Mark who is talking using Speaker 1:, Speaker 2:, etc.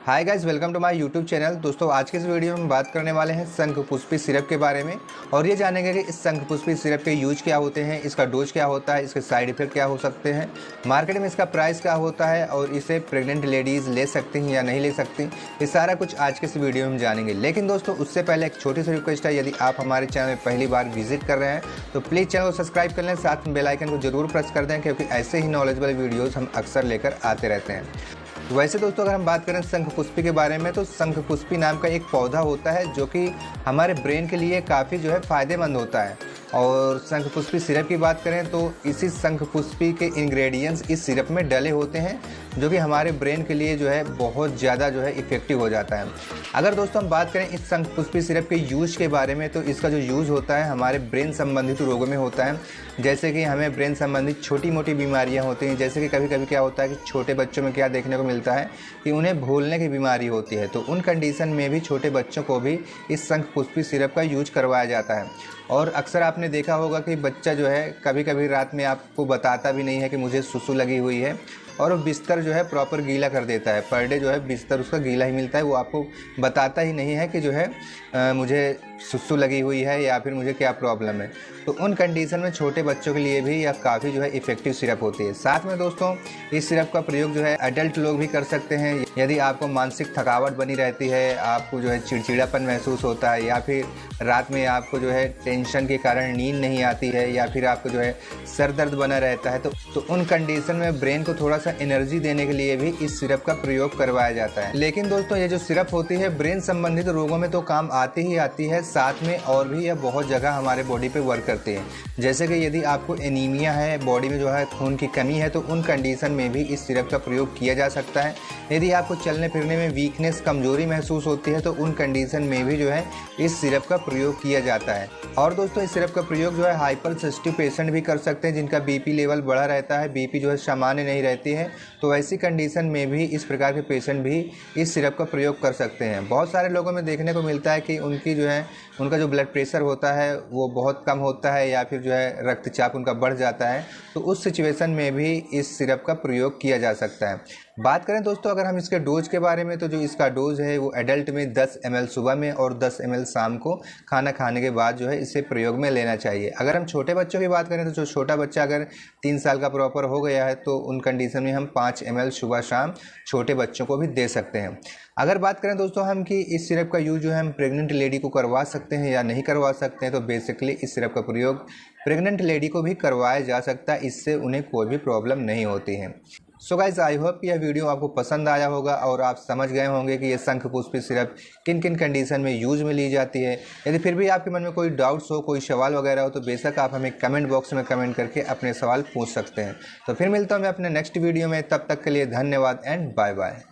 Speaker 1: Hi guys, welcome to my YouTube channel. दोस्तों, आज के इस वीडियो में हम बात करने वाले हैं शंखपुष्पी सिरप के बारे में और ये जानेंगे कि इस शंखपुष्पी सिरप के यूज क्या होते हैं, इसका डोज क्या होता है, इसके साइड इफेक्ट क्या हो सकते हैं, मार्केट में इसका प्राइस क्या होता है और इसे प्रेग्नेंट लेडीज़ ले सकती हैं या नहीं ले सकती। ये सारा कुछ आज के इस वीडियो में हम जानेंगे। लेकिन दोस्तों, उससे पहले एक छोटी सी रिक्वेस्ट है, यदि आप हमारे चैनल में पहली बार विजिट कर रहे हैं तो प्लीज़ चैनल को सब्सक्राइब कर लें, साथ में बेल आइकन को जरूर प्रेस कर दें, क्योंकि ऐसे ही नॉलेजेबल वीडियोज़ हम अक्सर लेकर आते रहते हैं। वैसे दोस्तों, अगर हम बात करें शंखपुष्पी के बारे में, तो शंखपुष्पी नाम का एक पौधा होता है जो कि हमारे ब्रेन के लिए काफ़ी फ़ायदेमंद होता है। और शंखपुष्पी सिरप की बात करें तो इसी शंखपुष्पी के इंग्रेडिएंट्स इस सिरप में डले होते हैं, जो कि हमारे ब्रेन के लिए बहुत ज़्यादा इफ़ेक्टिव हो जाता है। अगर दोस्तों हम बात करें इस शंखपुष्पी सिरप के यूज के बारे में, तो इसका जो यूज़ होता है हमारे ब्रेन संबंधित रोगों में होता है। जैसे कि हमें ब्रेन संबंधित छोटी मोटी बीमारियां होती हैं, जैसे कि कभी कभी क्या होता है कि छोटे बच्चों में क्या देखने को मिलता है कि उन्हें भूलने की बीमारी होती है, तो उन कंडीशन में भी छोटे बच्चों को भी इस शंखपुष्पी सिरप का यूज करवाया जाता है। और अक्सर आपने देखा होगा कि बच्चा कभी कभी रात में आपको बताता भी नहीं है कि मुझे सुसु लगी हुई है, और वो बिस्तर प्रॉपर गीला कर देता है। पर डे बिस्तर उसका गीला ही मिलता है, वो आपको बताता ही नहीं है कि मुझे सुसु लगी हुई है या फिर मुझे क्या प्रॉब्लम है। तो उन कंडीशन में छोटे बच्चों के लिए भी यह काफ़ी इफ़ेक्टिव सिरप होती है। साथ में दोस्तों, इस सिरप का प्रयोग एडल्ट लोग भी कर सकते हैं। यदि आपको मानसिक थकावट बनी रहती है, आपको चिड़चिड़ापन महसूस होता है, या फिर रात में आपको टेंशन के कारण नींद नहीं आती है, या फिर आपको सर दर्द बना रहता है, तो उन कंडीशन में ब्रेन को थोड़ा सा एनर्जी देने के लिए भी इस सिरप का प्रयोग करवाया जाता है। लेकिन दोस्तों, ये जो सिरप होती है ब्रेन संबंधित रोगों में तो काम आती ही आती है, साथ में और भी यह बहुत जगह हमारे बॉडी पे वर्क करती है। जैसे कि यदि आपको एनीमिया है, बॉडी में खून की कमी है, तो उन कंडीशन में भी इस सिरप का प्रयोग किया जा सकता है। यदि आपको चलने फिरने में वीकनेस, कमजोरी महसूस होती है, तो उन कंडीशन में भी इस सिरप का प्रयोग किया जाता है। और दोस्तों, इस सिरप का प्रयोग हाइपर सेंसिटिव पेशेंट भी कर सकते हैं, जिनका बीपी लेवल बढ़ा रहता है, बीपी सामान्य नहीं रहती है, तो ऐसी कंडीशन में भी इस प्रकार के पेशेंट भी इस सिरप का प्रयोग कर सकते हैं। बहुत सारे लोगों में देखने को मिलता है कि उनका जो ब्लड प्रेशर होता है वो बहुत कम होता है, या फिर रक्तचाप उनका बढ़ जाता है, तो उस सिचुएशन में भी इस सिरप का प्रयोग किया जा सकता है। बात करें दोस्तों अगर हम इसके डोज के बारे में, तो जो इसका डोज है वो एडल्ट में 10 ml सुबह में और 10 ml शाम को खाना खाने के बाद इसे प्रयोग में लेना चाहिए। अगर हम छोटे बच्चों की बात करें तो जो छोटा बच्चा अगर 3 साल का प्रॉपर हो गया है, तो उन कंडीशन में हम 5 ml सुबह शाम छोटे बच्चों को भी दे सकते हैं। अगर बात करें दोस्तों हम कि इस सिरप का यूज हम प्रेग्नेंट लेडी को करवा सकते हैं या नहीं करवा सकते हैं, तो बेसिकली इस सिरप का प्रयोग प्रेग्नेंट लेडी को भी करवाया जा सकता है, इससे उन्हें कोई भी प्रॉब्लम नहीं होती है। सो गाइज, आई होप यह वीडियो आपको पसंद आया होगा और आप समझ गए होंगे कि यह शंखपुष्पी सिरप किन किन कंडीशन में यूज में ली जाती है। यदि फिर भी आपके मन में कोई डाउट्स हो, कोई सवाल वगैरह हो, तो बेशक आप हमें कमेंट बॉक्स में कमेंट करके अपने सवाल पूछ सकते हैं। तो फिर मिलता हूँ मैं अपने नेक्स्ट वीडियो में, तब तक के लिए धन्यवाद एंड बाय बाय।